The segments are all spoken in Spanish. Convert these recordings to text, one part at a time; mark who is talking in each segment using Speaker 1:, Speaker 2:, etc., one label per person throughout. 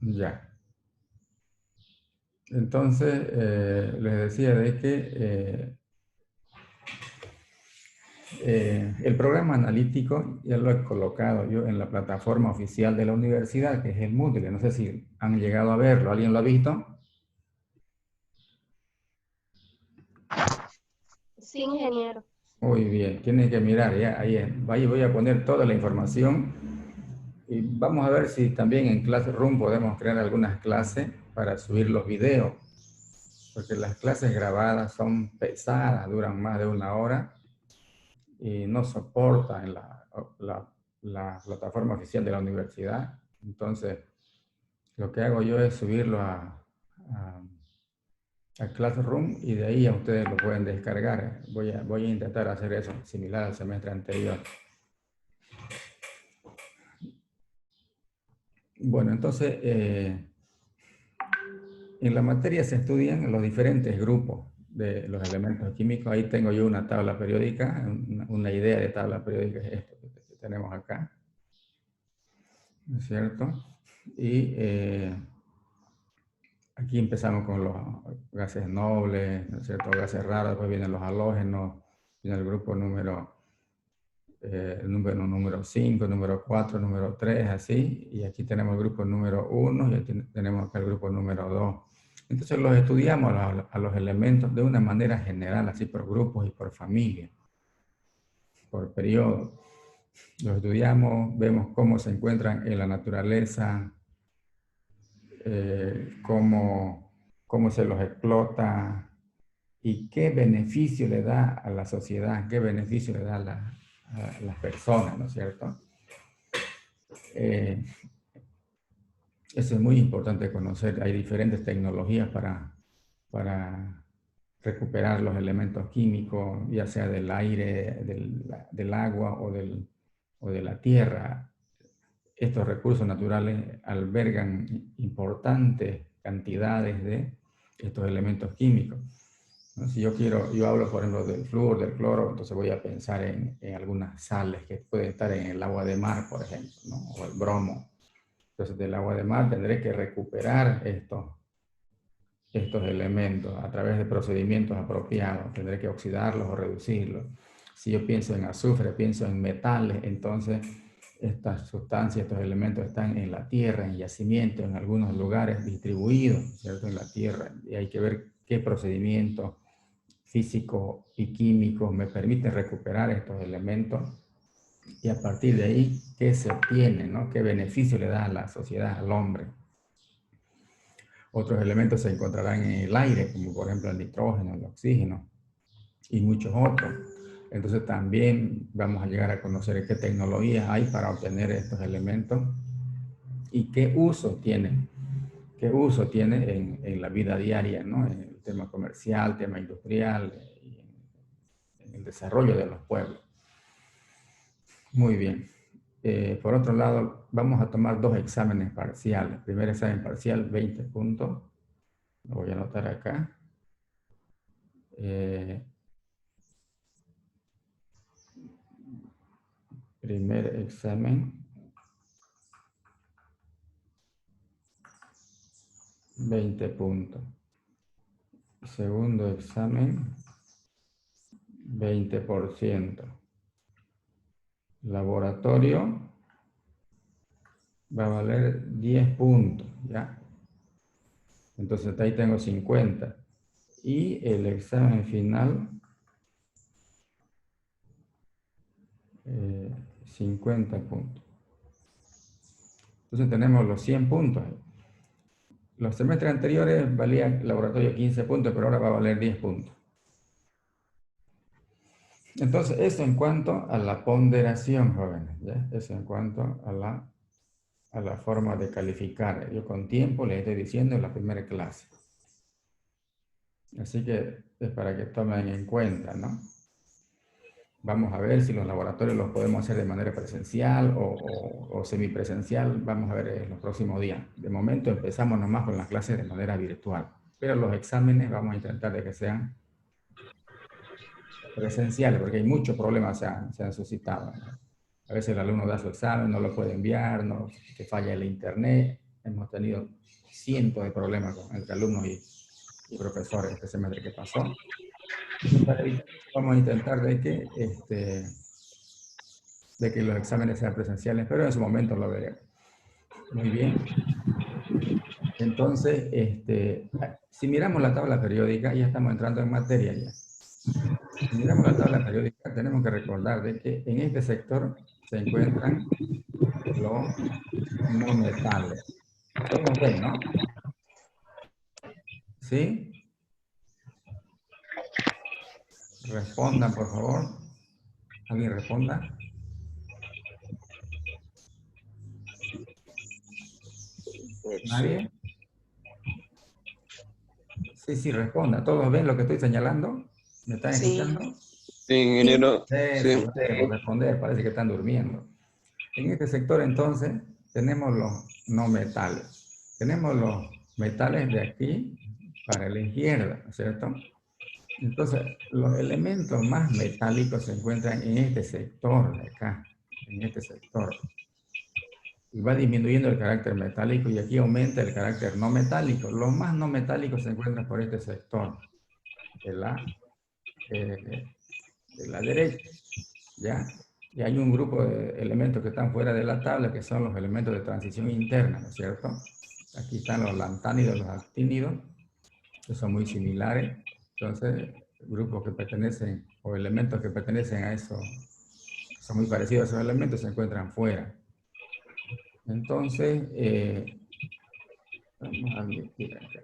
Speaker 1: Ya. Entonces, les decía de que el programa analítico ya lo he colocado yo en la plataforma oficial de la universidad, que es el Moodle. No sé si han llegado a verlo. ¿Alguien lo ha visto?
Speaker 2: Sí, ingeniero.
Speaker 1: Muy bien, tienen que mirar ya. Ahí voy a poner toda la información y vamos a ver si también en Classroom podemos crear algunas clases para subir los videos, porque las clases grabadas son pesadas, duran más de una hora y no soporta en la plataforma oficial de la universidad. Entonces, lo que hago yo es subirlo a Classroom y de ahí a ustedes lo pueden descargar. Voy a intentar hacer eso, similar al semestre anterior. Bueno, entonces, en la materia se estudian los diferentes grupos de los elementos químicos. Ahí tengo yo una tabla periódica, una idea de tabla periódica, es esto que tenemos acá, ¿no es cierto? Y aquí empezamos con los gases nobles, ¿no es cierto? Gases raros, después vienen los halógenos, viene el grupo número 5, número 4, número 3, así, y aquí tenemos el grupo número 1 y aquí tenemos acá el grupo número 2. Entonces los estudiamos a los elementos de una manera general, así por grupos y por familia, por periodo. Los estudiamos, vemos cómo se encuentran en la naturaleza, cómo se los explota y qué beneficio le da a la sociedad, qué beneficio le da a las personas, ¿no es cierto? Eh, Eso es muy importante conocer. Hay diferentes tecnologías para recuperar los elementos químicos, ya sea del aire, del agua o de la tierra. Estos recursos naturales albergan importantes cantidades de estos elementos químicos, ¿no? Si yo hablo, por ejemplo, del flúor, del cloro, entonces voy a pensar en algunas sales que pueden estar en el agua de mar, por ejemplo, ¿no? O el bromo. Entonces, del agua de mar tendré que recuperar estos elementos a través de procedimientos apropiados. Tendré que oxidarlos o reducirlos. Si yo pienso en azufre, pienso en metales, entonces estas sustancias, estos elementos están en la tierra, en yacimientos, en algunos lugares distribuidos, ¿cierto? En la tierra. Y hay que ver qué procedimientos físicos y químicos me permiten recuperar estos elementos y a partir de ahí, ¿qué se obtiene? ¿No? ¿Qué beneficio le da a la sociedad, al hombre? Otros elementos se encontrarán en el aire, como por ejemplo el nitrógeno, el oxígeno y muchos otros. Entonces también vamos a llegar a conocer qué tecnologías hay para obtener estos elementos y qué uso tiene en la vida diaria, ¿no? En el tema comercial, tema industrial y en el desarrollo de los pueblos. Muy bien. Por otro lado, vamos a tomar dos exámenes parciales. Primer examen parcial, 20 puntos. Lo voy a anotar acá. Eh, primer examen, 20 puntos. Segundo examen, 20%. Laboratorio va a valer 10 puntos, ¿ya? Entonces ahí tengo 50. Y el examen final, 50 puntos. Entonces tenemos los 100 puntos. Los semestres anteriores valía el laboratorio 15 puntos, pero ahora va a valer 10 puntos. Entonces, eso en cuanto a la ponderación, jóvenes, ¿ya? Eso en cuanto a la forma de calificar. Yo con tiempo les estoy diciendo en la primera clase. Así que es para que tomen en cuenta, ¿no? Vamos a ver si los laboratorios los podemos hacer de manera presencial o semipresencial. Vamos a ver en los próximos días. De momento empezamos nomás con las clases de manera virtual. Pero los exámenes vamos a intentar de que sean presenciales, porque hay muchos problemas se han suscitado, ¿no? A veces el alumno da su examen, no lo puede enviar, no, que falla el internet. hemos tenido cientos de problemas con entre alumnos y profesores este semestre que pasó. Y para evitar eso, vamos a intentar de que los exámenes sean presenciales, pero en su momento lo veremos. Muy bien. Entonces, si miramos la tabla periódica, ya estamos entrando en materia ya. Si miramos la tabla periódica, tenemos que recordar de que en este sector se encuentran los no metales. Todos ven, ¿no? ¿Sí? Respondan, por favor. ¿Alguien responda? ¿Nadie? Sí, sí, responda. ¿Todos ven lo que estoy señalando? ¿Me están
Speaker 2: Sí.
Speaker 1: escuchando?
Speaker 3: Sí, ingeniero.
Speaker 1: Eso,
Speaker 3: Sí.
Speaker 1: debemos responder, parece que están durmiendo. En este sector, entonces, tenemos los no metales. Tenemos los metales de aquí para la izquierda, ¿no es cierto? Entonces, los elementos más metálicos se encuentran en este sector de acá, en este sector. Y va disminuyendo el carácter metálico y aquí aumenta el carácter no metálico. Los más no metálicos se encuentran por este sector de la derecha, ¿ya? Y hay un grupo de elementos que están fuera de la tabla, que son los elementos de transición interna, ¿no es cierto? Aquí están los lantánidos, los actínidos, que son muy similares. Entonces, grupos que pertenecen, o elementos que pertenecen a eso, son muy parecidos a esos elementos, se encuentran fuera. Entonces, vamos a admitir acá.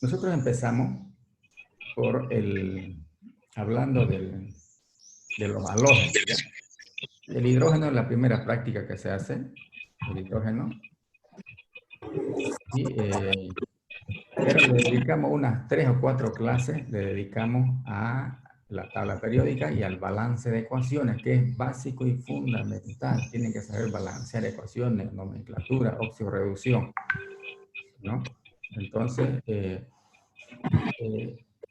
Speaker 1: Nosotros empezamos por hablando de los halógenos, ¿ya? El hidrógeno es la primera práctica que se hace, el hidrógeno. Pero le dedicamos unas 3 o 4 clases, le dedicamos a la tabla periódica y al balance de ecuaciones, que es básico y fundamental. Tienen que saber balancear ecuaciones, nomenclatura, oxirreducción, ¿no? Entonces,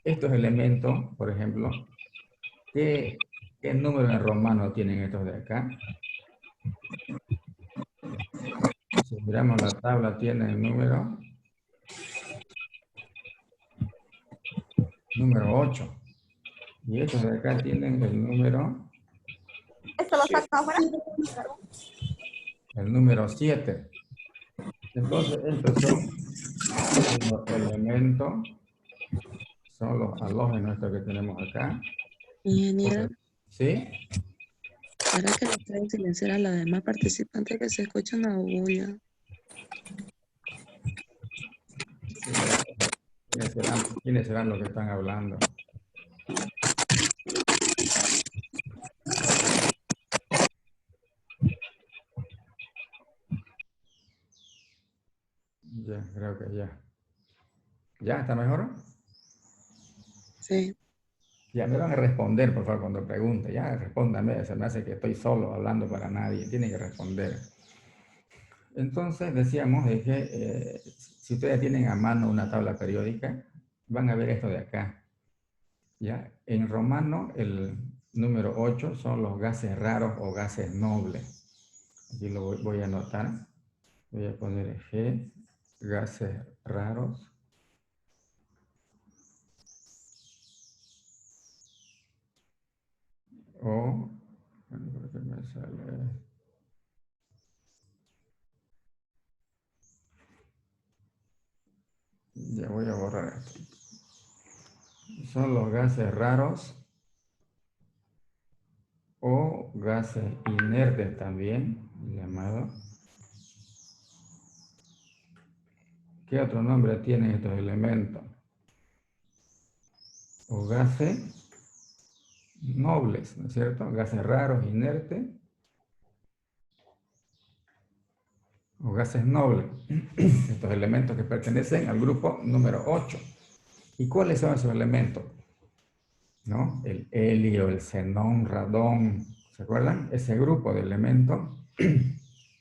Speaker 1: estos elementos, por ejemplo, ¿qué número en romano tienen estos de acá? Si miramos la tabla, tiene el número 8. Y estos de acá tienen el número
Speaker 2: ¿Esto lo sacan afuera?
Speaker 1: el número 7. Entonces, estos son los elementos, son los halógenos estos que tenemos acá.
Speaker 4: Ingeniero,
Speaker 1: ¿Sí?
Speaker 4: ¿será que le pueden silenciar a los demás participantes que se escucha una bulla?
Speaker 1: ¿Quiénes serán los que están hablando? Ya, creo que ya. ¿Ya está mejor?
Speaker 4: Sí.
Speaker 1: Ya me van a responder, por favor, cuando pregunte. Ya, respóndame. Se me hace que estoy solo hablando para nadie. Tienen que responder. Entonces, decíamos de que si ustedes tienen a mano una tabla periódica, van a ver esto de acá. ¿Ya? En romano, el número 8 son los gases raros o gases nobles. Aquí lo voy a anotar. Voy a poner G, gases raros. O, ¿por qué me sale? Ya voy a borrar esto. Son los gases raros o gases inertes también, llamados. ¿Qué otro nombre tienen estos elementos? O gases nobles, ¿no es cierto? Gases raros, inertes. O gases nobles. Estos elementos que pertenecen al grupo número 8. ¿Y cuáles son esos elementos? ¿No? El helio, el xenón, radón, ¿se acuerdan? Ese grupo de elementos,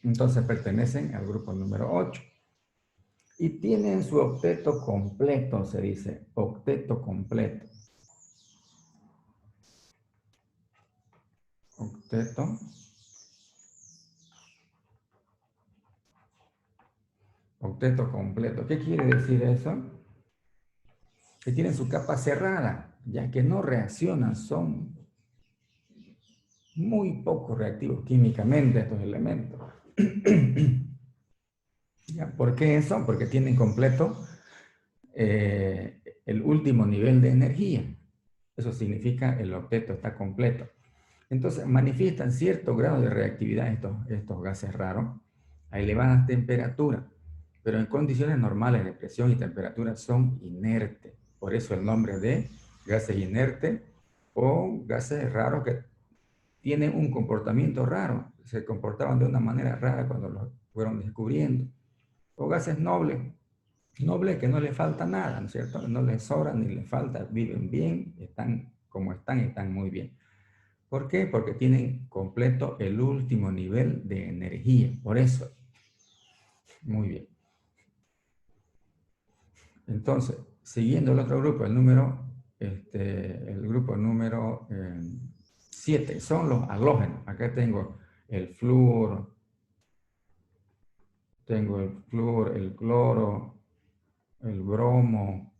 Speaker 1: entonces pertenecen al grupo número 8. Y tienen su octeto completo, se dice, octeto completo. Octeto octeto completo. ¿Qué quiere decir eso? Que tienen su capa cerrada, ya que no reaccionan, son muy poco reactivos químicamente estos elementos. ¿Ya? ¿Por qué eso? Porque tienen completo el último nivel de energía. Eso significa el octeto está completo. Entonces manifiestan cierto grado de reactividad estos gases raros a elevadas temperaturas, pero en condiciones normales de presión y temperatura son inertes. Por eso el nombre de gases inertes o gases raros que tienen un comportamiento raro, se comportaban de una manera rara cuando los fueron descubriendo. O gases nobles que no les falta nada, ¿no es cierto? No les sobra ni les falta, viven bien, están como están muy bien. ¿Por qué? Porque tienen completo el último nivel de energía, por eso. Muy bien. Entonces, siguiendo el otro grupo, el grupo número 7, son los halógenos. Acá tengo el flúor, el cloro, el bromo,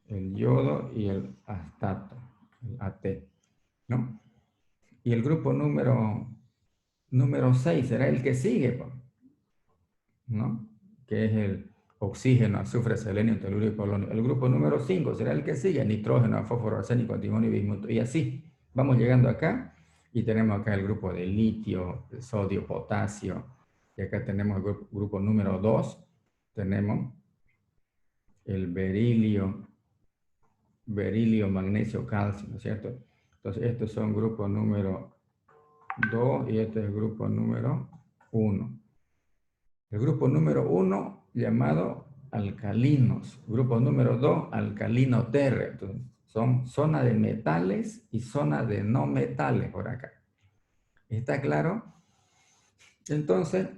Speaker 1: el yodo y el astato, el AT, ¿no? Y el grupo número 6 será el que sigue, ¿no? Que es el oxígeno, azufre, selenio, telurio y polonio. El grupo número 5 será el que sigue, nitrógeno, fósforo, arsénico, antimonio y bismuto. Y así, vamos llegando acá y tenemos acá el grupo de litio, de sodio, potasio. Y acá tenemos el grupo número 2, tenemos el berilio, magnesio, calcio, ¿no es cierto? Entonces, estos son grupo número 2 y este es el grupo número 1. El grupo número 1 llamado alcalinos. Grupo número 2, alcalino terre. Entonces, son zona de metales y zona de no metales por acá. ¿Está claro? Entonces,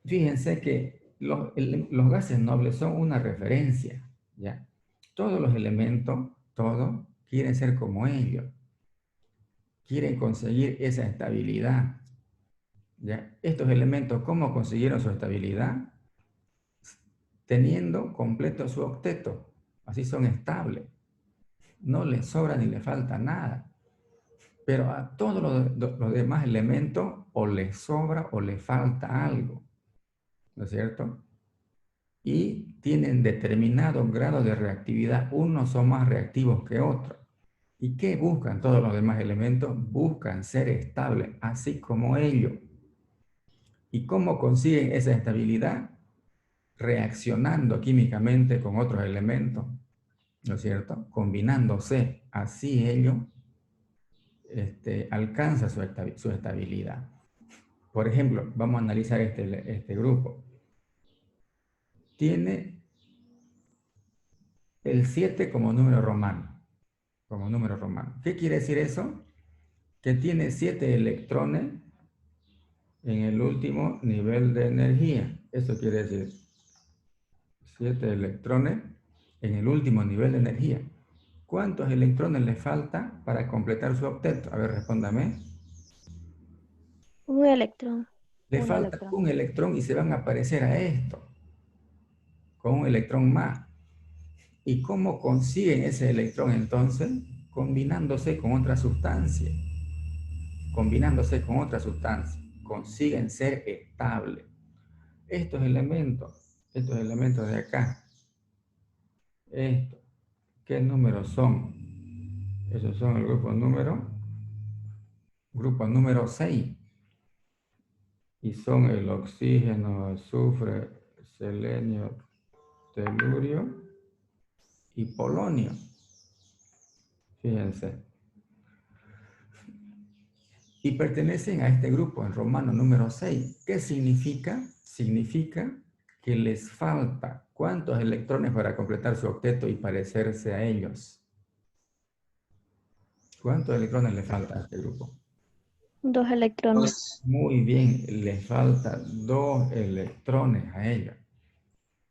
Speaker 1: fíjense que los gases nobles son una referencia, ¿ya? Todos los elementos, todos, quieren ser como ellos. Quieren conseguir esa estabilidad, ¿ya? Estos elementos, ¿cómo consiguieron su estabilidad? Teniendo completo su octeto. Así son estables. No les sobra ni les falta nada. Pero a todos los demás elementos o les sobra o les falta algo. ¿No es cierto? Y tienen determinado grado de reactividad. Unos son más reactivos que otros. ¿Y qué buscan todos los demás elementos? Buscan ser estables, así como ellos. ¿Y cómo consiguen esa estabilidad? Reaccionando químicamente con otros elementos, ¿no es cierto? Combinándose, así ellos alcanzan su estabilidad. Por ejemplo, vamos a analizar este grupo. Tiene el 7 como número romano. ¿Qué quiere decir eso? Que tiene 7 electrones en el último nivel de energía. Eso quiere decir 7 electrones en el último nivel de energía. ¿Cuántos electrones le falta para completar su octeto? A ver, respóndame.
Speaker 2: Un electrón.
Speaker 1: Le falta un electrón y se van a aparecer a esto, con un electrón más. ¿Y cómo consiguen ese electrón entonces? Combinándose con otra sustancia. Consiguen ser estables. Estos elementos de acá, ¿qué números son? Esos son el grupo número 6. Y son el oxígeno, azufre, selenio, telurio y polonio. Fíjense. Y pertenecen a este grupo en romano número 6. ¿Qué significa? Significa que les falta ¿cuántos electrones para completar su octeto y parecerse a ellos? ¿Cuántos electrones le falta a este grupo?
Speaker 2: 2 electrones.
Speaker 1: Muy bien, les falta 2 electrones a ellos.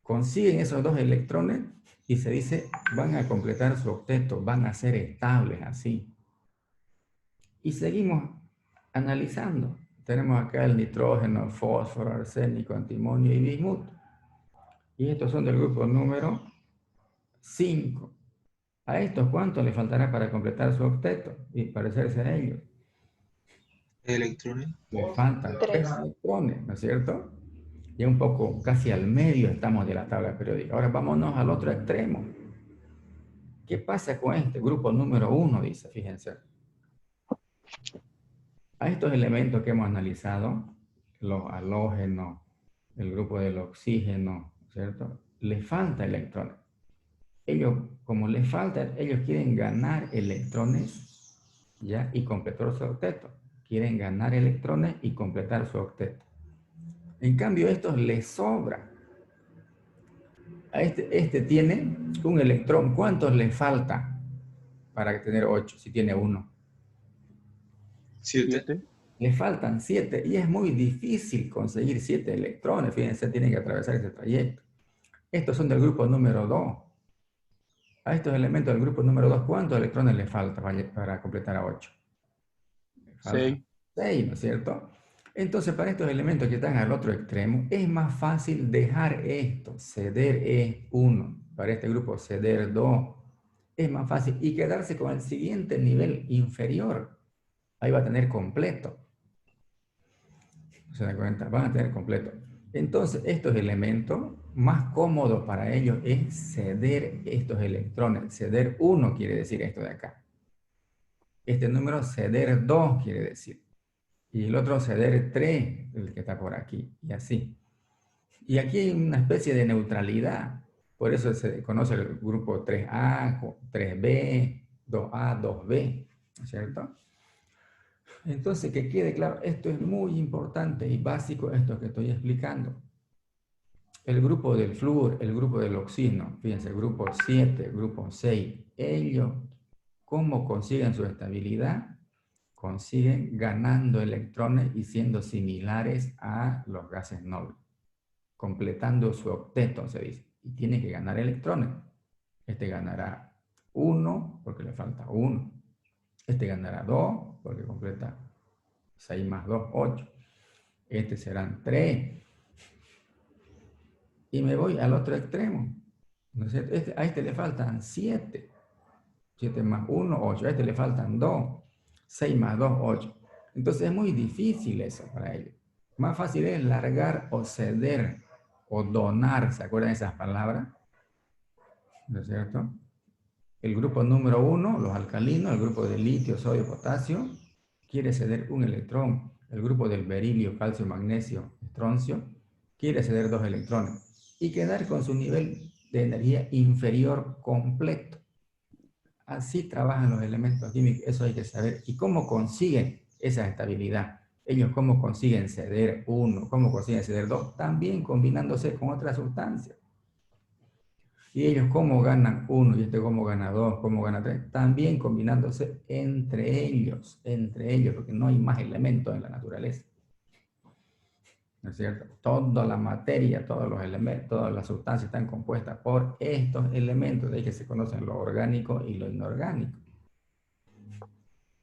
Speaker 1: Consiguen esos 2 electrones y se dice, van a completar su octeto, van a ser estables así. Y seguimos analizando. Tenemos acá el nitrógeno, fósforo, arsénico, antimonio y bismuto. Y estos son del grupo número 5. ¿A estos cuánto le faltará para completar su octeto y parecerse a ellos?
Speaker 3: Electrones.
Speaker 1: Le faltan 3
Speaker 2: Tres.
Speaker 1: electrones, ¿no es cierto? Ya un poco, casi al medio estamos de la tabla periódica. Ahora vámonos al otro extremo. ¿Qué pasa con este grupo número 1? Dice, fíjense. A estos elementos que hemos analizado, los halógenos, el grupo del oxígeno, ¿cierto? Le falta electrones. Ellos, como les falta, ellos quieren ganar electrones, ¿ya? Y completar su octeto. Quieren ganar electrones y completar su octeto. En cambio, a estos les sobra. A este tiene un electrón. ¿Cuántos le falta para tener 8 si tiene 1?
Speaker 3: 7.
Speaker 1: Le faltan 7 y es muy difícil conseguir 7 electrones. Fíjense, tienen que atravesar este trayecto. Estos son del grupo número 2. A estos elementos del grupo número 2, ¿cuántos electrones le falta para completar a 8? 6, ¿no es cierto? Entonces, para estos elementos que están al otro extremo, es más fácil dejar esto, ceder E1, para este grupo ceder 2. Es más fácil y quedarse con el siguiente nivel inferior. Ahí va a tener completo. ¿Se dan cuenta? Van a tener completo. Entonces, estos elementos, más cómodo para ellos es ceder estos electrones. Ceder 1 quiere decir esto de acá. Este número ceder 2 quiere decir. Y el otro ceder 3, el que está por aquí, y así. Y aquí hay una especie de neutralidad. Por eso se conoce el grupo 3A, 3B, 2A, 2B, ¿no es cierto? Entonces, que quede claro, esto es muy importante y básico, esto que estoy explicando. El grupo del flúor, el grupo del oxígeno, fíjense, grupo 7, grupo 6, ellos, ¿cómo consiguen su estabilidad? Consiguen ganando electrones y siendo similares a los gases nobles, completando su octeto, se dice, y tiene que ganar electrones. Este ganará 1 porque le falta 1. Este ganará 2 porque completa 6 más 2, 8. Este serán 3. Y me voy al otro extremo. ¿No es cierto? A este le faltan 7. 7 más 1, 8. A este le faltan 2. 6 más 2, 8. Entonces es muy difícil eso para ellos. Más fácil es largar o ceder o donar. ¿Se acuerdan de esas palabras? ¿No es cierto? El grupo número 1, los alcalinos, el grupo de litio, sodio, potasio, quiere ceder un electrón. El grupo del berilio, calcio, magnesio, estroncio, quiere ceder 2 electrones y quedar con su nivel de energía inferior completo. Así trabajan los elementos químicos, eso hay que saber. ¿Y cómo consiguen esa estabilidad? Ellos cómo consiguen ceder 1, cómo consiguen ceder 2, también combinándose con otras sustancias. Y ellos cómo ganan 1 y este cómo gana 2, cómo gana 3, también combinándose entre ellos, porque no hay más elementos en la naturaleza. ¿No es cierto? Toda la materia, todos los elementos, todas las sustancias están compuestas por estos elementos, de ahí que se conocen lo orgánico y lo inorgánico.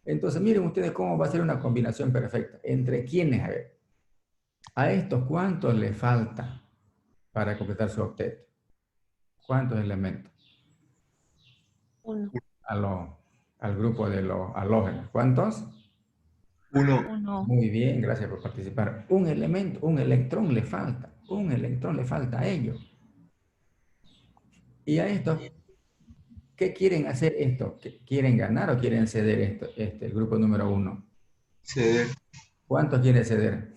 Speaker 1: Entonces, miren ustedes cómo va a ser una combinación perfecta. ¿Entre quiénes? A ver, a estos, ¿cuántos les falta para completar su octeto? ¿Cuántos elementos?
Speaker 2: 1.
Speaker 1: Al grupo de los halógenos. ¿Cuántos?
Speaker 3: 1.
Speaker 2: 1.
Speaker 1: Muy bien, gracias por participar. Un elemento, un electrón le falta. Un electrón le falta a ellos. Y a estos, ¿qué quieren hacer esto? ¿Quieren ganar o quieren ceder esto? El grupo número 1.
Speaker 3: Ceder.
Speaker 1: ¿Cuántos quieren ceder?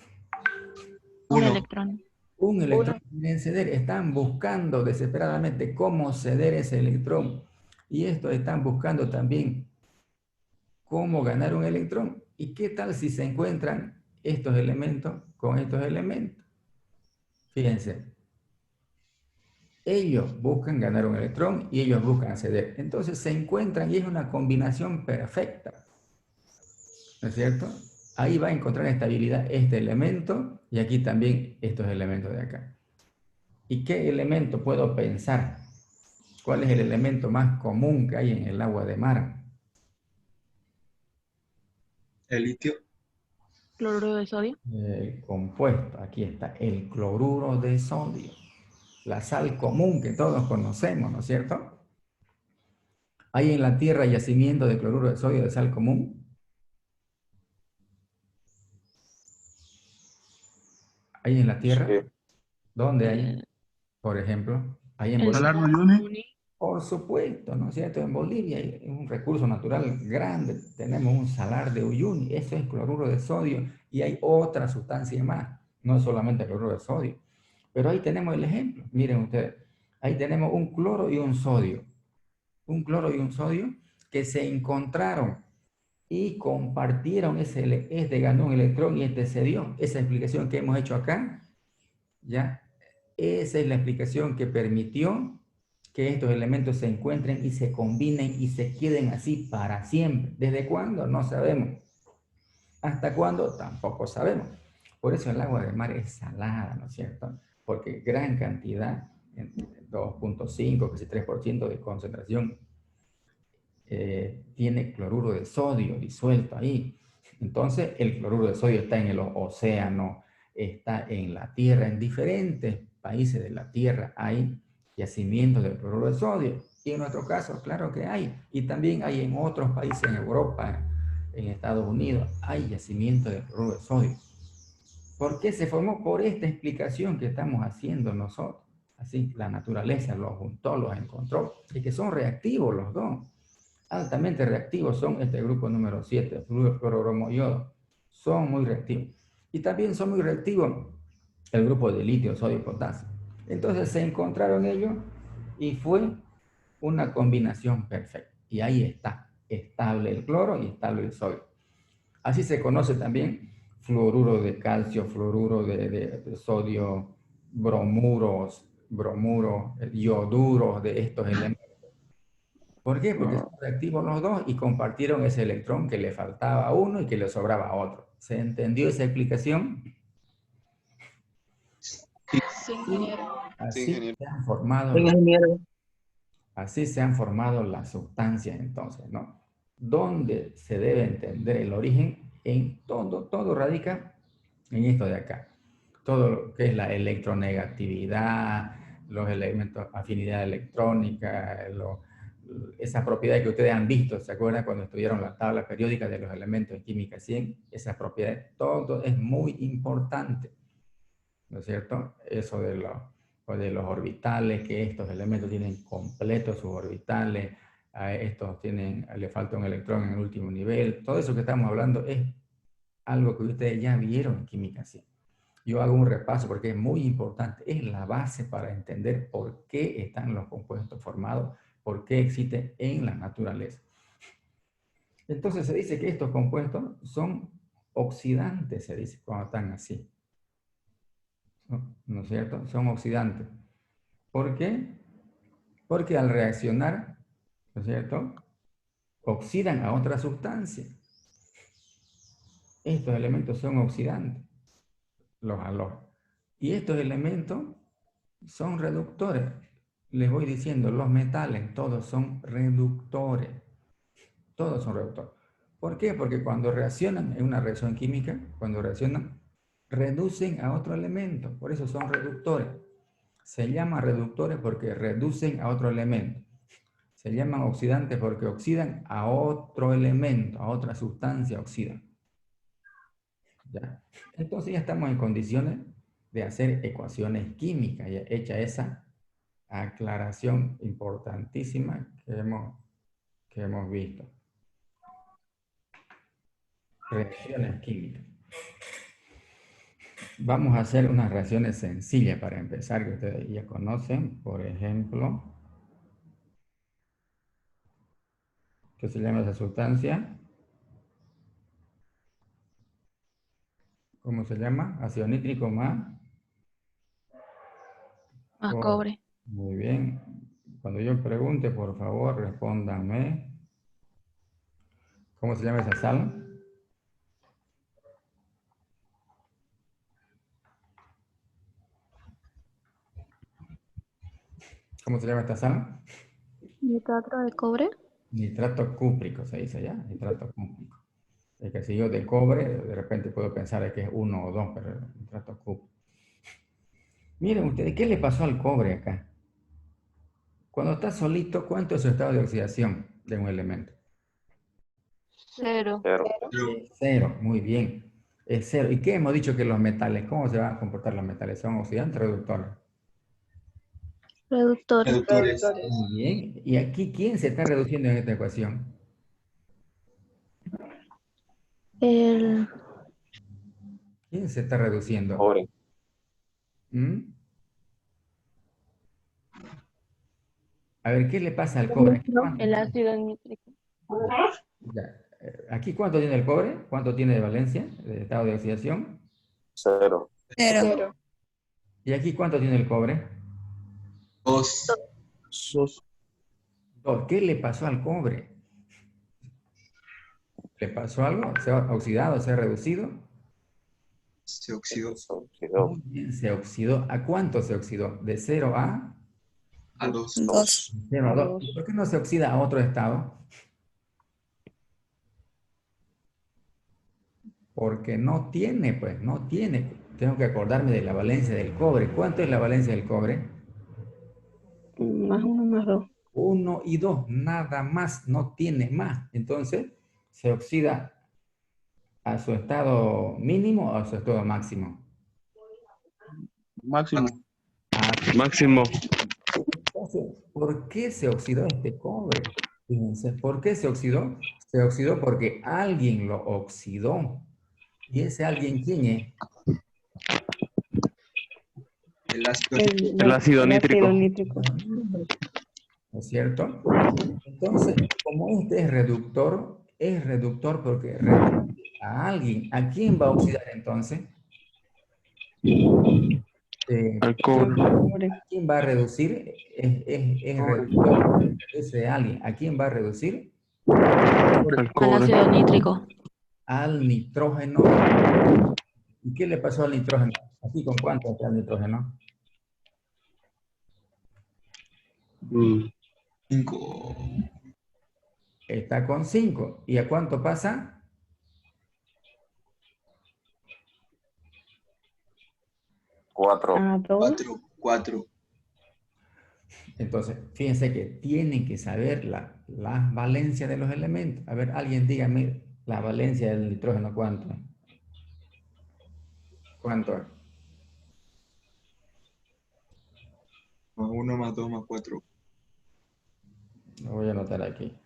Speaker 2: Un
Speaker 3: 1.
Speaker 2: electrón.
Speaker 1: Un electrón quieren ceder. Están buscando desesperadamente cómo ceder ese electrón. Y estos están buscando también cómo ganar un electrón. ¿Y qué tal si se encuentran estos elementos con estos elementos? Fíjense. Ellos buscan ganar un electrón y ellos buscan ceder. Entonces se encuentran y es una combinación perfecta. ¿No es cierto? Ahí va a encontrar estabilidad este elemento y aquí también estos elementos de acá. ¿Y qué elemento puedo pensar? ¿Cuál es el elemento más común que hay en el agua de mar?
Speaker 3: El litio.
Speaker 2: Cloruro de sodio.
Speaker 1: El compuesto, aquí está, el cloruro de sodio. La sal común que todos conocemos, ¿no es cierto? ¿Hay en la Tierra yacimiento de cloruro de sodio de sal común? ¿Hay en la Tierra?
Speaker 5: Sí.
Speaker 1: ¿Dónde hay?
Speaker 2: Eh,
Speaker 1: Por ejemplo, ¿hay en
Speaker 2: el
Speaker 1: Bolivia?
Speaker 6: Salar de Uyuni.
Speaker 2: Uyuni.
Speaker 1: Por supuesto, ¿no es cierto? En Bolivia hay un recurso natural grande. Tenemos un salar de Uyuni, eso es cloruro de sodio y hay otra sustancia más, no es solamente cloruro de sodio. Pero ahí tenemos el ejemplo, miren ustedes, ahí tenemos un cloro y un sodio. Un cloro y un sodio que se encontraron y compartieron este ganó un electrón y este se dio. Esa explicación que hemos hecho acá, ¿ya? Esa es la explicación que permitió que estos elementos se encuentren y se combinen y se queden así para siempre. ¿Desde cuándo? No sabemos. ¿Hasta cuándo? Tampoco sabemos. Por eso el agua del mar es salada, ¿no es cierto? Porque gran cantidad, 2.5, casi 3% de concentración, tiene cloruro de sodio disuelto ahí. Entonces, el cloruro de sodio está en el océano, está en la tierra, en diferentes países de la tierra hay yacimientos de cloruro de sodio. Y en nuestro caso, claro que hay. Y también hay en otros países, en Europa, en Estados Unidos, hay yacimientos de cloruro de sodio. ¿Por qué se formó? Por esta explicación que estamos haciendo nosotros. Así, la naturaleza los juntó, los encontró, y que son reactivos los dos. Altamente reactivos son este grupo número 7, fluorobromo yodo. Son muy reactivos. Y también son muy reactivos el grupo de litio, sodio y potasio. Entonces se encontraron ellos y fue una combinación perfecta. Y ahí está, estable el cloro y estable el sodio. Así se conoce también fluoruro de calcio, fluoruro de sodio, bromuros, yoduros de estos elementos. ¿Por qué? Porque son reactivos los dos y compartieron ese electrón que le faltaba a uno y que le sobraba a otro. ¿Se entendió esa explicación?
Speaker 2: Sí, ingeniero.
Speaker 5: Sí,
Speaker 1: Así
Speaker 5: ingeniero.
Speaker 1: se han formado,
Speaker 4: Ingeniero.
Speaker 1: así se han formado las sustancias entonces, ¿no? ¿Dónde se debe entender el origen? En todo radica en esto de acá. Todo lo que es la electronegatividad, los elementos, afinidad electrónica, esas propiedades que ustedes han visto, ¿se acuerdan cuando estudiaron la tabla periódica de los elementos en química 100? Esas propiedades, todo es muy importante, ¿no es cierto? Eso de los orbitales, que estos elementos tienen completos sus orbitales, a estos le falta un electrón en el último nivel, todo eso que estamos hablando es algo que ustedes ya vieron en química 100. Yo hago un repaso porque es muy importante, es la base para entender por qué están los compuestos formados, por qué existen en la naturaleza. Entonces se dice que estos compuestos son oxidantes, se dice, cuando están así. ¿No es cierto? Son oxidantes. ¿Por qué? Porque al reaccionar, ¿no es cierto?, oxidan a otra sustancia. Estos elementos son oxidantes, los halogenos. Y estos elementos son reductores. Les voy diciendo, los metales, todos son reductores. Todos son reductores. ¿Por qué? Porque cuando reaccionan en una reacción química, cuando reaccionan, reducen a otro elemento. Por eso son reductores. Se llaman reductores porque reducen a otro elemento. Se llaman oxidantes porque oxidan a otro elemento, a otra sustancia oxidan. ¿Ya? Entonces ya estamos en condiciones de hacer ecuaciones químicas, ya hecha esa aclaración importantísima que hemos visto. Reacciones químicas. Vamos a hacer unas reacciones sencillas para empezar, que ustedes ya conocen. Por ejemplo, ¿qué se llama esa sustancia? ¿Cómo se llama? Ácido nítrico más.
Speaker 2: Más cobre.
Speaker 1: Muy bien. Cuando yo pregunte, por favor, respóndanme. ¿Cómo se llama esa sal? ¿Cómo se llama esta sal?
Speaker 2: Nitrato de cobre.
Speaker 1: Nitrato cúprico se dice ya, nitrato cúprico. Es que si yo de cobre, de repente puedo pensar que es 1 o 2, pero el trato cubo. Miren ustedes, ¿qué le pasó al cobre acá? Cuando está solito, ¿cuánto es su estado de oxidación de un elemento?
Speaker 2: 0.
Speaker 3: 0.
Speaker 1: Es 0, muy bien. Es 0. ¿Y qué hemos dicho que los metales? ¿Cómo se van a comportar los metales? ¿Son oxidantes o reductores?
Speaker 2: Reductores.
Speaker 3: Reductores.
Speaker 1: Muy bien. ¿Y aquí quién se está reduciendo en esta ecuación?
Speaker 2: El
Speaker 1: ¿Quién se está reduciendo?
Speaker 3: Cobre.
Speaker 1: ¿Mm? A ver, ¿qué le pasa al cobre?
Speaker 2: el ácido nítrico.
Speaker 1: Ya, ¿aquí cuánto tiene el cobre? ¿Cuánto tiene de valencia, de estado de oxidación?
Speaker 3: 0.
Speaker 4: 0.
Speaker 1: ¿Y aquí cuánto tiene el cobre?
Speaker 3: 2.
Speaker 1: 2. ¿Qué le pasó al cobre? ¿Le pasó algo? ¿Se ha oxidado? ¿Se ha reducido?
Speaker 3: Se oxidó.
Speaker 1: Muy bien, se oxidó. ¿A cuánto se oxidó? ¿De 0 a?
Speaker 3: A 2.
Speaker 4: 2.
Speaker 1: 0 a 2. ¿Y por qué no se oxida a otro estado? Porque no tiene, pues, no tiene. Tengo que acordarme de la valencia del cobre. ¿Cuánto es la valencia del cobre?
Speaker 2: Más 1 más 2.
Speaker 1: 1 y 2, nada más, no tiene más. Entonces, se oxida a su estado mínimo o a su estado máximo.
Speaker 5: Máximo.
Speaker 6: Máximo.
Speaker 1: Entonces, ¿por qué se oxidó este cobre? Fíjense, ¿por qué se oxidó? Se oxidó porque alguien lo oxidó. ¿Y ese alguien quién es?
Speaker 3: El ácido.
Speaker 6: El ácido nítrico.
Speaker 1: ¿No es cierto? Entonces, como este es reductor porque reduce a alguien. ¿A quién va a oxidar entonces?
Speaker 6: Al cobre.
Speaker 1: ¿A quién va a reducir? Es reductor, reduce a alguien. ¿A quién va a reducir?
Speaker 6: Al
Speaker 2: Al
Speaker 6: cobre.
Speaker 2: ácido nítrico.
Speaker 1: Al nitrógeno. ¿Y qué le pasó al nitrógeno? ¿Aquí con cuánto está el nitrógeno?
Speaker 3: 5.
Speaker 1: Está con 5. ¿Y a cuánto pasa?
Speaker 3: 4.
Speaker 2: A 2.
Speaker 3: 4.
Speaker 1: Entonces, fíjense que tienen que saber la valencia de los elementos. A ver, alguien dígame la valencia del nitrógeno, ¿cuánto? ¿Cuánto es?
Speaker 3: Más 1 más 2 más 4.
Speaker 1: Lo voy a anotar aquí.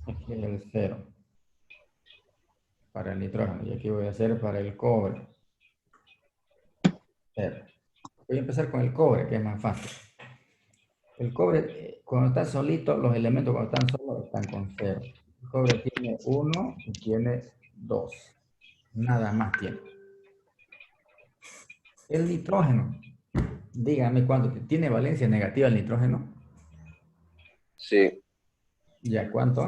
Speaker 1: Aquí es el 0 para el nitrógeno. Y aquí voy a hacer para el cobre. 0. Voy a empezar con el cobre, que es más fácil. El cobre, cuando está solito, los elementos cuando están solos están con 0. El cobre tiene 1 y tiene 2. Nada más tiene. El nitrógeno. Dígame cuánto. ¿Tiene valencia negativa el nitrógeno?
Speaker 3: Sí.
Speaker 1: ¿Ya cuánto?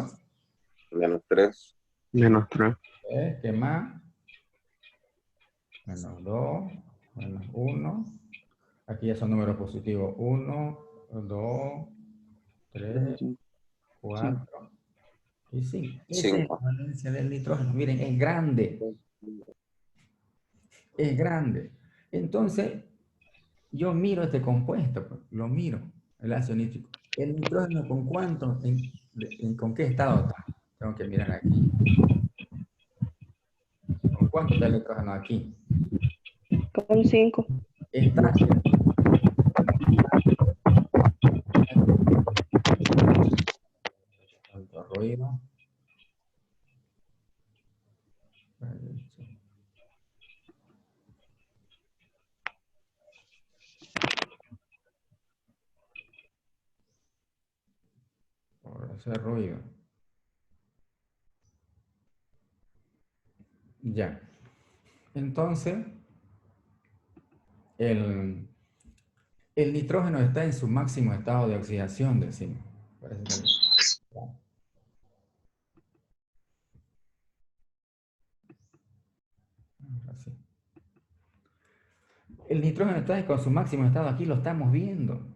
Speaker 3: -3.
Speaker 6: Menos 3.
Speaker 1: ¿Qué más? Menos 2, menos 1. Aquí ya son números positivos. 1, 2, 3, 4 y 5. Esa es la valencia del nitrógeno. Miren, es grande. Es grande. Entonces, yo miro este compuesto, pues, lo miro, el ácido nítrico. ¿El nitrógeno con cuánto? ¿Con qué estado está? Tengo que mirar aquí. ¿Con cuánto está el nitrógeno aquí?
Speaker 2: Con 5.
Speaker 1: Está. Tanto ruido. Por hacer ruido. Ya. Entonces, el nitrógeno está en su máximo estado de oxidación, decimos. Parece que así. El nitrógeno está con su máximo estado, aquí lo estamos viendo.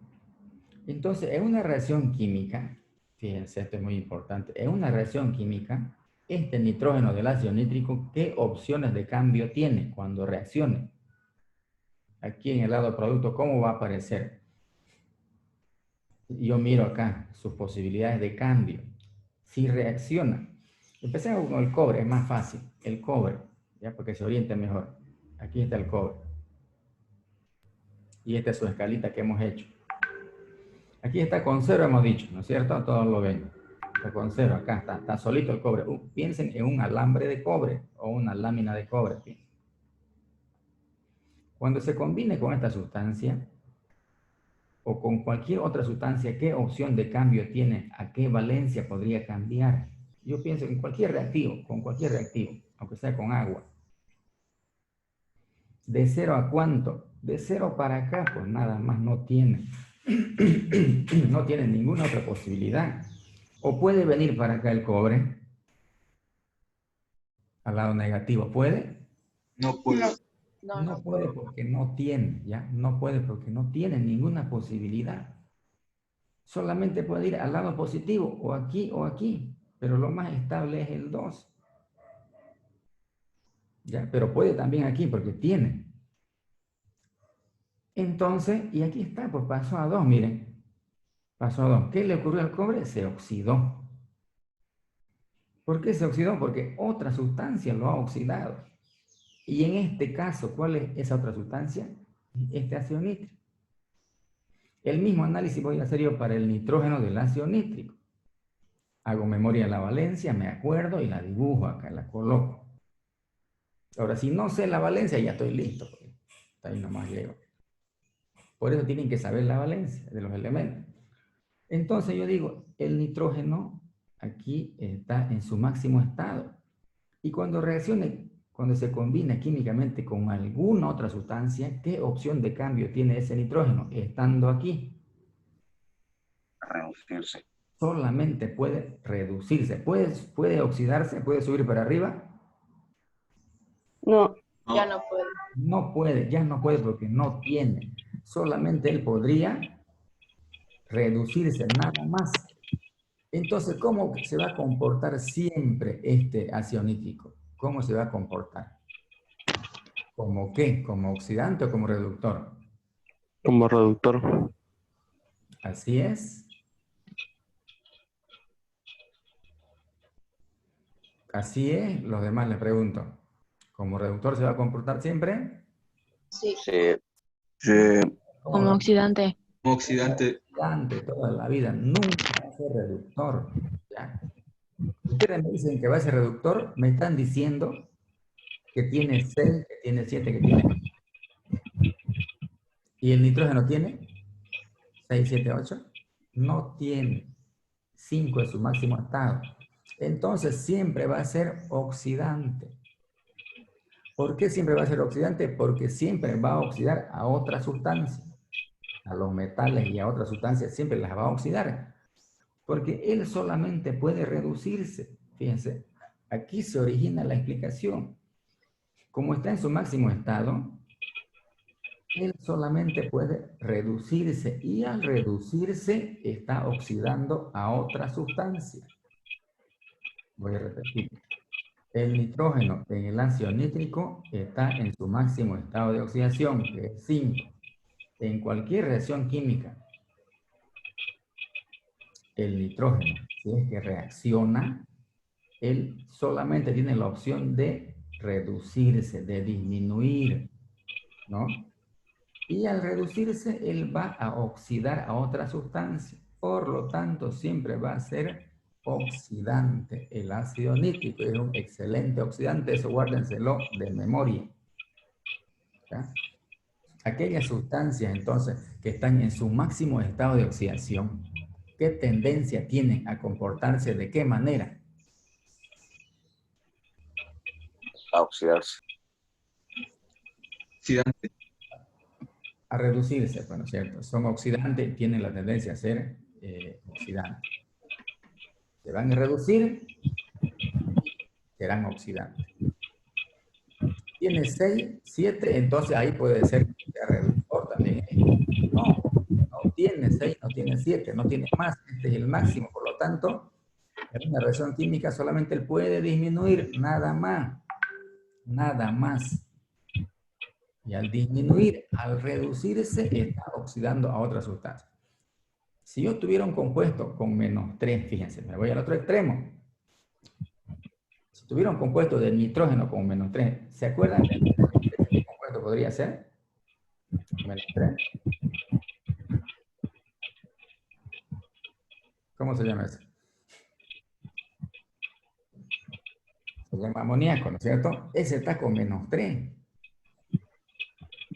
Speaker 1: Entonces, en una reacción química, fíjense, esto es muy importante, en una reacción química, este nitrógeno del ácido nítrico, ¿qué opciones de cambio tiene cuando reaccione? Aquí en el lado producto, ¿cómo va a aparecer? Yo miro acá sus posibilidades de cambio. Si reacciona, empecemos con el cobre, es más fácil. El cobre, ya porque se oriente mejor. Aquí está el cobre. Y esta es su escalita que hemos hecho. Aquí está con cero, hemos dicho, ¿no es cierto? Todos lo ven. Está con cero, acá está solito el cobre. Piensen en un alambre de cobre o una lámina de cobre. Cuando se combine con esta sustancia o con cualquier otra sustancia, ¿qué opción de cambio tiene? ¿A qué valencia podría cambiar? Yo pienso en cualquier reactivo, con cualquier reactivo, aunque sea con agua. ¿De cero a cuánto? De cero para acá, pues nada más no tiene. No tiene ninguna otra posibilidad. O puede venir para acá el cobre, al lado negativo. ¿Puede?
Speaker 3: No puedo.
Speaker 1: No puede porque no tiene, ¿ya? No puede porque no tiene ninguna posibilidad. Solamente puede ir al lado positivo, o aquí, pero lo más estable es el 2. ¿Ya? Pero puede también aquí porque tiene. Entonces, y aquí está, pues pasó a 2, miren. Pasó a 2. ¿Qué le ocurrió al cobre? Se oxidó. ¿Por qué se oxidó? Porque otra sustancia lo ha oxidado. Y en este caso, ¿cuál es esa otra sustancia? Este ácido nítrico. El mismo análisis voy a hacer yo para el nitrógeno del ácido nítrico. Hago memoria de la valencia, me acuerdo y la dibujo acá, la coloco. Ahora, si no sé la valencia, ya estoy listo. Hasta ahí nomás llego. Por eso tienen que saber la valencia de los elementos. Entonces yo digo, el nitrógeno aquí está en su máximo estado. Y cuando reaccione, cuando se combina químicamente con alguna otra sustancia, ¿qué opción de cambio tiene ese nitrógeno? Estando aquí.
Speaker 3: Reducirse.
Speaker 1: Solamente puede reducirse. ¿Puede oxidarse? ¿Puede subir para arriba?
Speaker 2: No.
Speaker 5: Ya no puede.
Speaker 1: No puede, ya no puede porque no tiene. Solamente él podría reducirse, nada más. Entonces, ¿cómo se va a comportar siempre este ácido nítrico? ¿Cómo se va a comportar? ¿Como qué? ¿Como oxidante o como reductor?
Speaker 6: Como reductor.
Speaker 1: Así es. Así es. Los demás les pregunto. ¿Como reductor se va a comportar siempre?
Speaker 5: Sí.
Speaker 3: Sí.
Speaker 2: Como oxidante.
Speaker 3: Como oxidante.
Speaker 1: Oxidante toda la vida. Nunca va a ser reductor. ¿Ya? Ustedes me dicen que va a ser reductor, me están diciendo que tiene 6, que tiene 7, que tiene... ¿Y el nitrógeno tiene? 6, 7, 8. No tiene. 5 es su máximo estado. Entonces siempre va a ser oxidante. ¿Por qué siempre va a ser oxidante? Porque siempre va a oxidar a otra sustancia. A los metales y a otras sustancias siempre las va a oxidar. Porque él solamente puede reducirse. Fíjense, aquí se origina la explicación. Como está en su máximo estado, él solamente puede reducirse y al reducirse está oxidando a otra sustancia. Voy a repetir. El nitrógeno en el ácido nítrico está en su máximo estado de oxidación, que es 5. En cualquier reacción química, el nitrógeno, si es que reacciona, él solamente tiene la opción de reducirse, de disminuir, ¿no? Y al reducirse, él va a oxidar a otra sustancia. Por lo tanto, siempre va a ser oxidante. El ácido nítrico es un excelente oxidante, eso guárdenselo de memoria. ¿Ya? Aquellas sustancias, entonces, que están en su máximo estado de oxidación, ¿qué tendencia tienen a comportarse? ¿De qué manera?
Speaker 3: A oxidarse.
Speaker 7: Oxidante.
Speaker 1: A reducirse, bueno, ¿cierto? Son oxidantes, tienen la tendencia a ser oxidantes. Se van a reducir, serán oxidantes. Tiene 6, 7, entonces ahí puede ser que sea reductor también. No tiene 6, no tiene 7, no tiene más. Este es el máximo, por lo tanto, En una reacción química solamente él puede disminuir, nada más. Nada más. Y al disminuir, al reducirse, está oxidando a otra sustancia. Si yo tuviera un compuesto con -3, fíjense, me voy al otro extremo. Si tuviera un compuesto de nitrógeno con -3, ¿se acuerdan de qué compuesto podría ser? -3. ¿Cómo se llama eso? Se llama amoníaco, ¿no es cierto? Ese está con -3.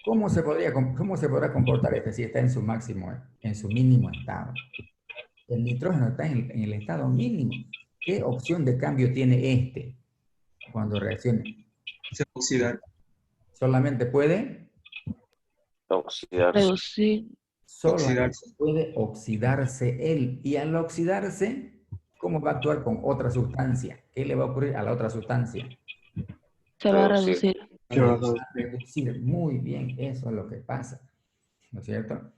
Speaker 1: ¿Cómo se podrá comportar este si está en su máximo, en su mínimo estado? El nitrógeno está en el estado mínimo. ¿Qué opción de cambio tiene este cuando reaccione?
Speaker 3: Se oxidar.
Speaker 1: Solamente puede,
Speaker 3: Oxidarse.
Speaker 2: Reducir.
Speaker 1: solamente
Speaker 3: Oxidarse.
Speaker 1: puede oxidarse él. Y al oxidarse, ¿cómo va a actuar con otra sustancia? ¿Qué le va a ocurrir a la otra sustancia?
Speaker 2: Se va a reducir.
Speaker 1: Va a reducir. Muy bien, eso es lo que pasa, ¿no es cierto?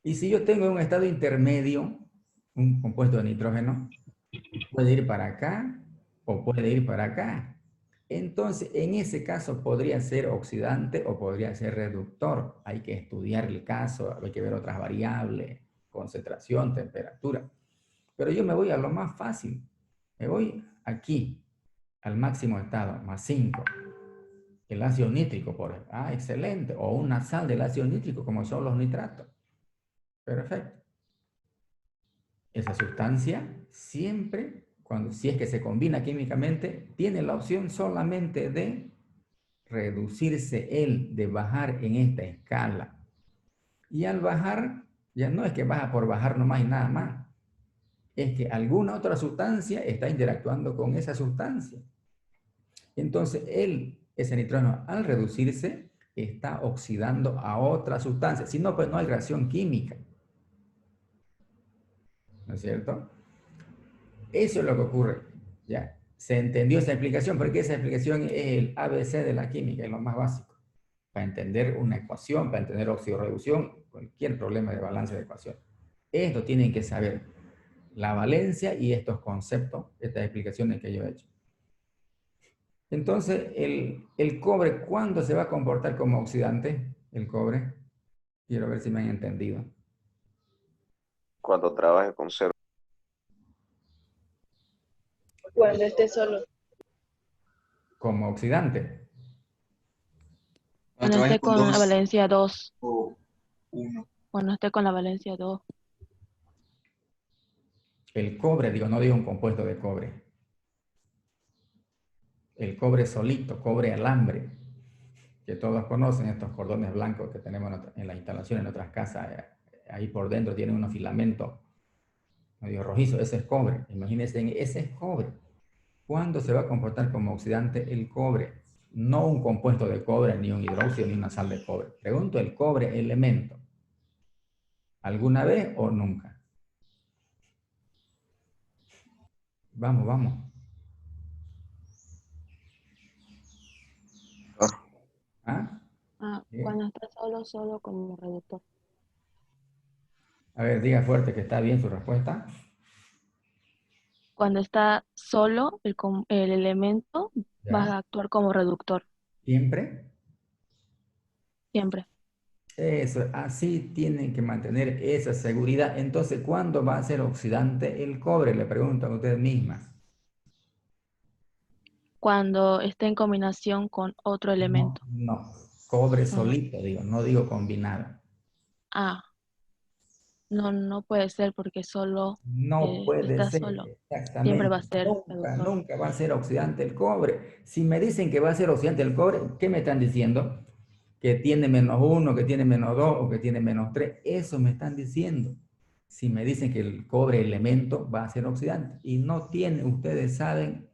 Speaker 1: Y si yo tengo un estado intermedio, un compuesto de nitrógeno, puede ir para acá o puede ir para acá. Entonces, en ese caso podría ser oxidante o podría ser reductor. Hay que estudiar el caso, hay que ver otras variables, concentración, temperatura. Pero yo me voy a lo más fácil. Me voy aquí, al máximo estado, +5. El ácido nítrico, por ejemplo. Ah, excelente. O una sal del ácido nítrico, como son los nitratos. Perfecto. Esa sustancia siempre, si es que se combina químicamente, tiene la opción solamente de reducirse él, de bajar en esta escala. Y al bajar, ya no es que baja por bajar nomás y nada más. Es que alguna otra sustancia está interactuando con esa sustancia. Entonces, ese nitrógeno, al reducirse, está oxidando a otra sustancia. Si no, pues no hay reacción química. ¿No es cierto? Eso es lo que ocurre. ¿Ya? Se entendió esa explicación, porque esa explicación es el ABC de la química, es lo más básico. Para entender una ecuación, para entender oxidorreducción, cualquier problema de balance de ecuación. Esto tienen que saber, la valencia y estos conceptos, estas explicaciones que yo he hecho. Entonces, el cobre, ¿cuándo se va a comportar como oxidante? El cobre. Quiero ver si me han entendido.
Speaker 3: Cuando trabaje con cero.
Speaker 5: Cuando esté solo.
Speaker 1: Como oxidante.
Speaker 2: Cuando esté con la valencia 2.
Speaker 3: O 1.
Speaker 2: Cuando esté con la valencia 2.
Speaker 1: El cobre, digo, no digo un compuesto de cobre. El cobre solito, cobre alambre, que todos conocen, estos cordones blancos que tenemos en las instalaciones, en otras casas, ahí por dentro tienen unos filamentos medio rojizos, ese es cobre. Imagínense, ese es cobre. ¿Cuándo se va a comportar como oxidante el cobre? No un compuesto de cobre, ni un hidróxido, ni una sal de cobre. Pregunto, el cobre elemento. ¿Alguna vez o nunca? Vamos, vamos. ¿Ah?
Speaker 2: Cuando está solo como reductor.
Speaker 1: A ver, diga fuerte que está bien su respuesta.
Speaker 2: Cuando está solo, el elemento
Speaker 1: ¿Ya?
Speaker 2: va a actuar como reductor.
Speaker 1: ¿Siempre?
Speaker 2: Siempre.
Speaker 1: Eso, así tienen que mantener esa seguridad. Entonces, ¿cuándo va a ser oxidante el cobre? Le preguntan a ustedes mismas.
Speaker 2: Cuando esté en combinación con otro elemento.
Speaker 1: No, cobre solito, digo, no digo combinado.
Speaker 2: No puede ser porque solo
Speaker 1: No puede
Speaker 2: está
Speaker 1: ser,
Speaker 2: solo.
Speaker 1: exactamente.
Speaker 2: Siempre va a ser
Speaker 1: Nunca,
Speaker 2: reductor.
Speaker 1: nunca va a ser oxidante el cobre. Si me dicen que va a ser oxidante el cobre, ¿qué me están diciendo? Que tiene -1, que tiene -2 o que tiene -3. Eso me están diciendo. Si me dicen que el cobre elemento va a ser oxidante. Y no tiene, ustedes saben,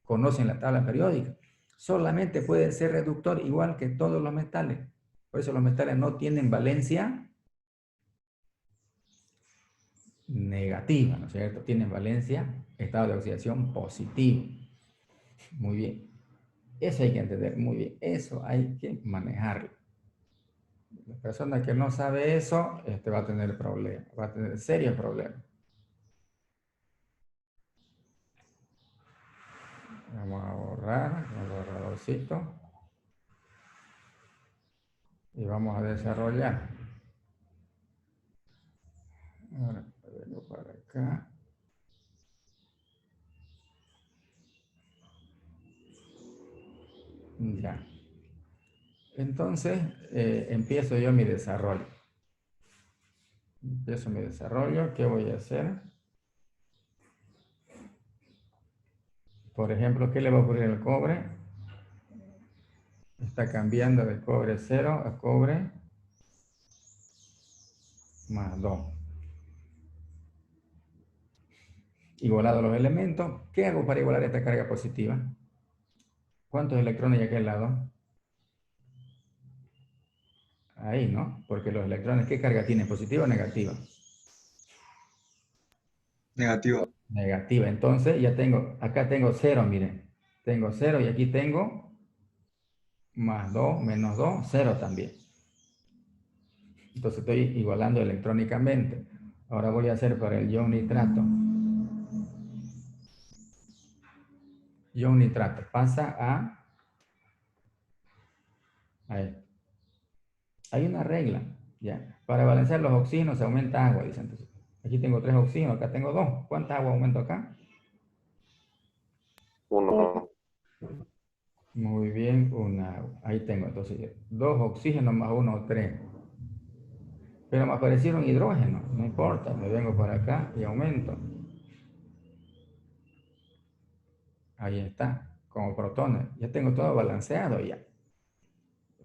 Speaker 1: conocen la tabla periódica. Solamente puede ser reductor igual que todos los metales. Por eso los metales no tienen valencia negativa, ¿no es cierto? Tienen valencia, estado de oxidación positivo. Muy bien. Eso hay que entender muy bien. Eso hay que manejarlo. La persona que no sabe eso, va a tener problemas, va a tener serios problemas. Vamos a borrar el borradorcito. Y vamos a desarrollar. Ahora vengo para acá. Ya. Entonces, empiezo yo mi desarrollo. Empiezo mi desarrollo. ¿Qué voy a hacer? Por ejemplo, ¿qué le va a ocurrir al cobre? Está cambiando de cobre 0 a cobre más 2. Igualado los elementos. ¿Qué hago para igualar esta carga positiva? ¿Cuántos electrones hay aquí al lado? Ahí, ¿no? Porque los electrones, ¿qué carga tienen? ¿Positiva o negativa?
Speaker 3: Negativo.
Speaker 1: Negativa. Entonces ya tengo, acá tengo 0, miren. Tengo 0 y aquí tengo más 2, menos 2, 0 también. Entonces estoy igualando electrónicamente. Ahora voy a hacer para el ion nitrato. Ion nitrato pasa a esto. Hay una regla, ¿ya? Para balancear los oxígenos se aumenta agua, dice entonces. Aquí tengo 3 oxígenos, acá tengo 2. ¿Cuánta agua aumento acá?
Speaker 3: 1.
Speaker 1: Muy bien, una agua. Ahí tengo entonces 2 oxígenos más 1, 3. Pero me aparecieron hidrógenos, no importa, me vengo para acá y aumento. Ahí está, como protones. Ya tengo todo balanceado ya.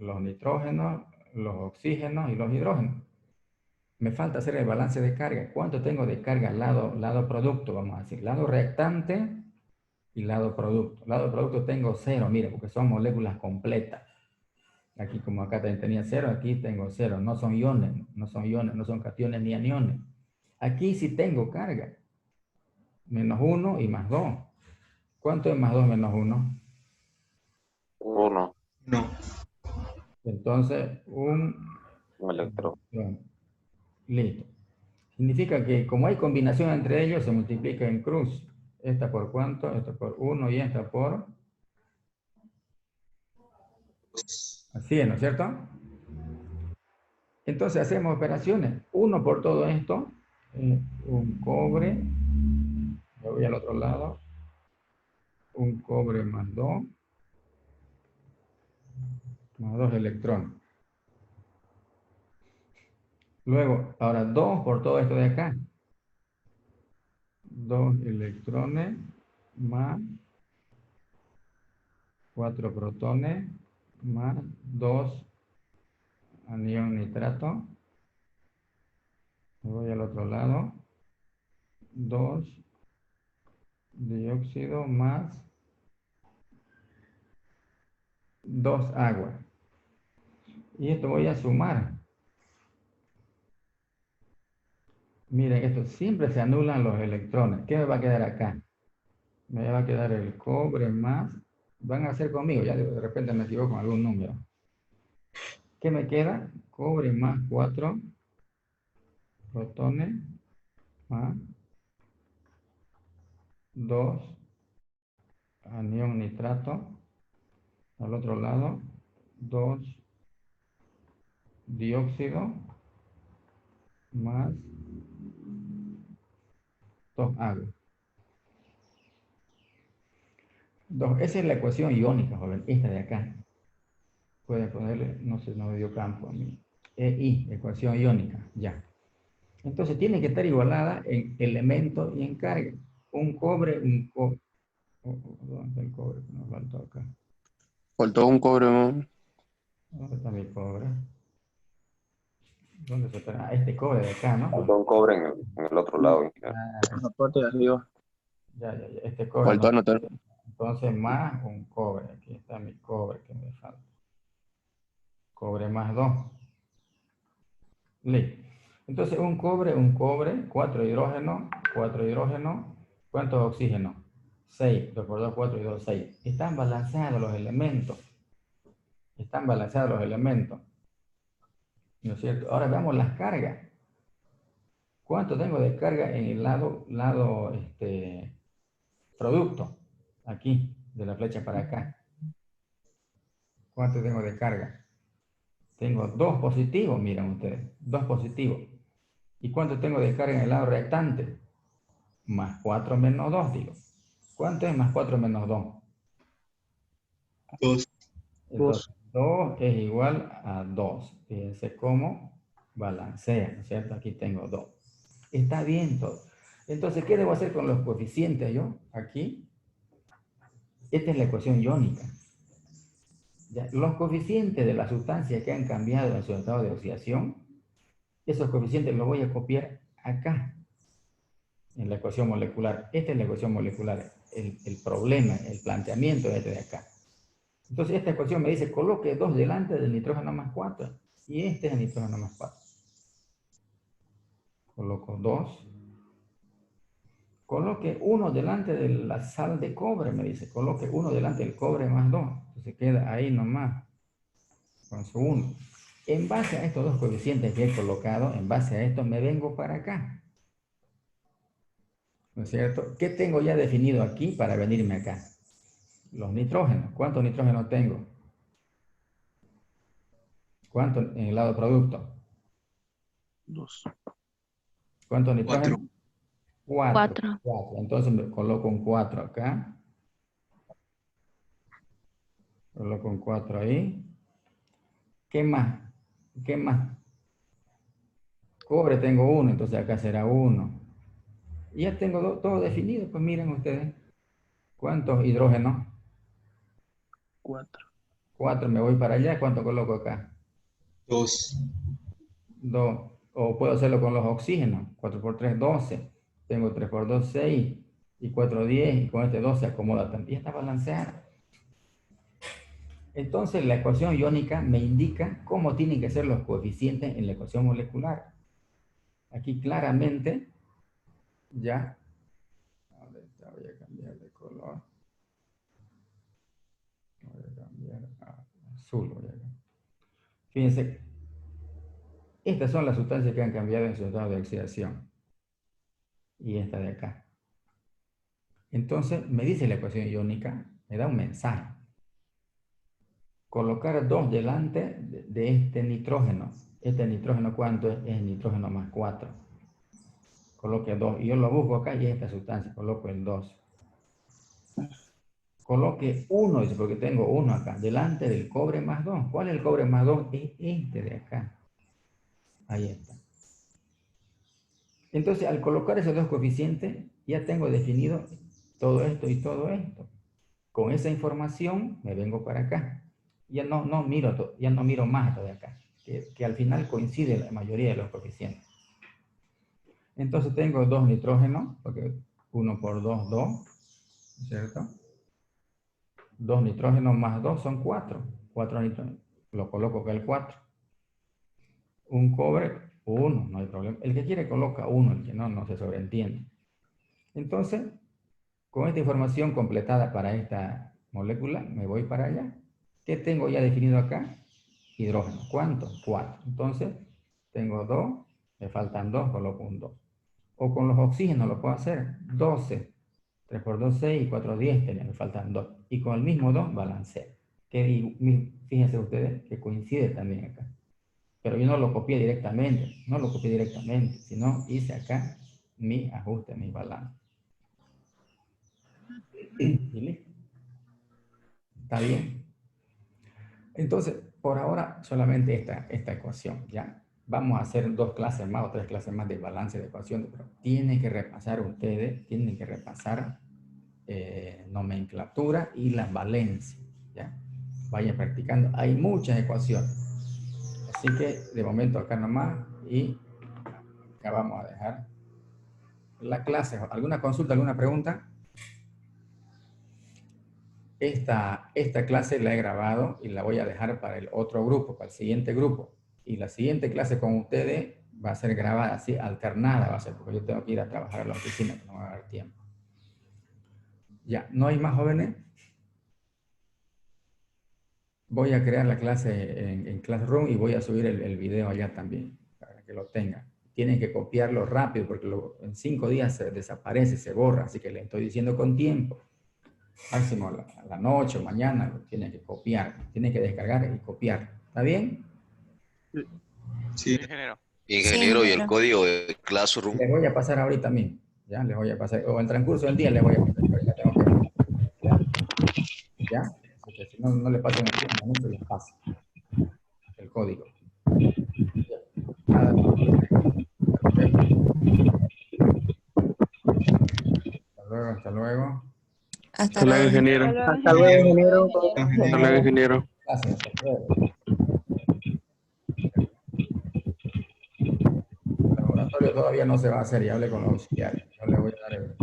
Speaker 1: Los nitrógenos, los oxígenos y los hidrógenos. Me falta hacer el balance de carga. ¿Cuánto tengo de carga lado producto? Vamos a decir, lado reactante y lado producto. Lado producto tengo 0, mire, porque son moléculas completas. Aquí como acá tenía 0, aquí tengo 0. No son iones, no son cationes ni aniones. Aquí sí tengo carga. Menos 1 y más 2. ¿Cuánto es más 2 menos 1?
Speaker 3: 1.
Speaker 7: No.
Speaker 1: Entonces, un
Speaker 3: electrón.
Speaker 1: Listo. Significa que como hay combinación entre ellos, se multiplica en cruz. Esta por cuánto, esta por 1 y esta por... Así es, ¿no es cierto? Entonces hacemos operaciones. 1 por todo esto, un cobre, me voy al otro lado, un cobre más 2 electrones. Luego, ahora 2 por todo esto de acá. 2 electrones más 4 protones más 2 anión nitrato. Me voy al otro lado. 2 dióxido más 2 agua. Y esto voy a sumar. Miren, esto siempre se anulan los electrones. ¿Qué me va a quedar acá? Me va a quedar el cobre más... Van a hacer conmigo, ya de repente me equivoco con algún número. ¿Qué me queda? Cobre más 4 protones más 2 anión nitrato. Al otro lado, 2 dióxido más 2 agua. Esa es la ecuación iónica, joven, esta de acá. Pueden ponerle, no sé, no me dio campo a mí. EI, ecuación iónica, ya. Entonces tiene que estar igualada en elemento y en carga. Un cobre, ¿dónde está el cobre que nos faltó acá?
Speaker 6: Faltó un cobre, ¿no?
Speaker 1: ¿Dónde está mi cobre? ¿Dónde se está? Ah, este cobre de acá, ¿no?
Speaker 3: Faltó un cobre en el otro lado.
Speaker 6: En la parte de arriba.
Speaker 1: Ya, este cobre.
Speaker 6: Faltó
Speaker 1: No.
Speaker 6: anotar.
Speaker 1: Entonces más un cobre. Aquí está mi cobre que me falta. Cobre más 2. Listo. Entonces un cobre, 4 hidrógenos, 4 hidrógenos. ¿Cuántos oxígenos? 6. 2 por 2, 4 y 2, 6. Están balanceados los elementos. Están balanceados los elementos. ¿No es cierto? Ahora veamos las cargas. ¿Cuánto tengo de carga en el lado producto? Aquí. de la flecha para acá. ¿Cuánto tengo de carga? Tengo 2 positivos, miren ustedes, 2 positivos. ¿Y cuánto tengo de carga en el lado reactante? Más 4 menos 2, digo. ¿Cuánto es más 4 menos 2?
Speaker 7: 2.
Speaker 1: Entonces, 2 es igual a 2. Fíjense cómo balancea, ¿no es cierto? Aquí tengo 2. Está bien todo. Entonces, ¿qué debo hacer con los coeficientes yo? Aquí. Esta es la ecuación iónica. ¿Ya? Los coeficientes de las sustancias que han cambiado en su estado de oxidación, esos coeficientes los voy a copiar acá, en la ecuación molecular. Esta es la ecuación molecular. El problema, el planteamiento es este de acá. Entonces, esta ecuación me dice, coloque 2 delante del nitrógeno más 4. Y este es el nitrógeno más 4. Coloco 2. Coloque 1 delante de la sal de cobre, me dice. Coloque 1 delante del cobre más 2. Entonces queda ahí nomás, con su 1. En base a estos dos coeficientes que he colocado, en base a esto, me vengo para acá. ¿No es cierto? ¿Qué tengo ya definido aquí para venirme acá? Los nitrógenos. ¿Cuántos nitrógenos tengo? ¿Cuánto en el lado producto?
Speaker 6: 2.
Speaker 1: ¿Cuántos nitrógenos?
Speaker 2: 4.
Speaker 1: 4. Entonces me coloco un 4 acá. Coloco un 4 ahí. ¿Qué más? ¿Qué más? Cobre tengo 1, entonces acá será 1. Y ya tengo todo definido, pues miren ustedes. ¿Cuántos hidrógenos?
Speaker 6: 4.
Speaker 1: 4, me voy para allá. ¿Cuánto coloco acá?
Speaker 7: 2.
Speaker 1: 2. O puedo hacerlo con los oxígenos. 4 por 3, 12. Tengo 3 por 2, 6. Y 4, 10. Y con este 2 se acomoda también. Está balanceada. Entonces la ecuación iónica me indica cómo tienen que ser los coeficientes en la ecuación molecular. Aquí claramente ya. Voy a cambiar de color. Voy a cambiar a azul. Fíjense. Estas son las sustancias que han cambiado en su estado de oxidación. Y esta de acá. Entonces, me dice la ecuación iónica, me da un mensaje. Colocar 2 delante de este nitrógeno. ¿Este nitrógeno cuánto es? Es el nitrógeno más 4. Coloque 2. Y yo lo busco acá y esta sustancia. Coloco el 2. Coloque 1, dice, porque tengo 1 acá. Delante del cobre más 2. ¿Cuál es el cobre más 2? Es este de acá. Ahí está. Entonces, al colocar esos dos coeficientes, ya tengo definido todo esto y todo esto. Con esa información me vengo para acá. Ya no miro más esto de acá, que al final coincide la mayoría de los coeficientes. Entonces tengo 2 nitrógenos, porque 1 por 2, 2, ¿cierto? 2 nitrógenos más 2 son 4. 4 nitrógenos. Lo coloco acá el 4. Un cobre, 1, no hay problema. El que quiere coloca 1, el que no, no se sobreentiende. Entonces, con esta información completada para esta molécula, me voy para allá. ¿Qué tengo ya definido acá? Hidrógeno. ¿Cuánto? 4. Entonces, tengo 2, me faltan 2, coloco un 2. O con los oxígenos lo puedo hacer. 12. 3 por 2, 6 y 4, 10. Me faltan 2. Y con el mismo 2 balanceo. Fíjense ustedes que coincide también acá. Pero yo no lo copié directamente. No lo copié directamente. Sino hice acá mi ajuste, mi balance. Y listo. ¿Está bien? Entonces, por ahora, solamente esta ecuación, ¿ya? Vamos a hacer 2 clases más o 3 clases más de balance de ecuaciones, pero tienen que repasar ustedes, tienen que repasar nomenclatura y la valencia, ¿ya? Vayan practicando. Hay muchas ecuaciones. Así que, de momento, acá nomás y acá vamos a dejar la clase. ¿Alguna consulta, alguna pregunta? Esta clase la he grabado y la voy a dejar para el otro grupo, para el siguiente grupo. Y la siguiente clase con ustedes va a ser grabada así, alternada va a ser, porque yo tengo que ir a trabajar a la oficina, que no me va a dar tiempo. Ya, ¿no hay más jóvenes? Voy a crear la clase en Classroom y voy a subir el video allá también, para que lo tengan. Tienen que copiarlo rápido, porque en 5 días se desaparece, se borra, así que le estoy diciendo con tiempo. Máximo a la noche o mañana lo tiene que copiar, tiene que descargar y copiar. ¿Está bien?
Speaker 7: Sí.
Speaker 8: Ingeniero.
Speaker 9: Ingeniero, y el código de Classroom.
Speaker 1: Les voy a pasar ahorita mismo. Ya, les voy a pasar. O en el transcurso del día les voy a pasar. Ahorita tengo que... ¿Ya? Así que si no, no le pasen aquí, en un momento les paso el código. Ya. Nada más. Hasta luego, hasta luego.
Speaker 6: Hasta luego, ingeniero.
Speaker 5: Hasta luego, ingeniero.
Speaker 6: Hasta luego, ingeniero.
Speaker 1: Gracias, hasta luego. El laboratorio todavía no se va a hacer, ya hablé con los auxiliares. Yo le voy a dar el...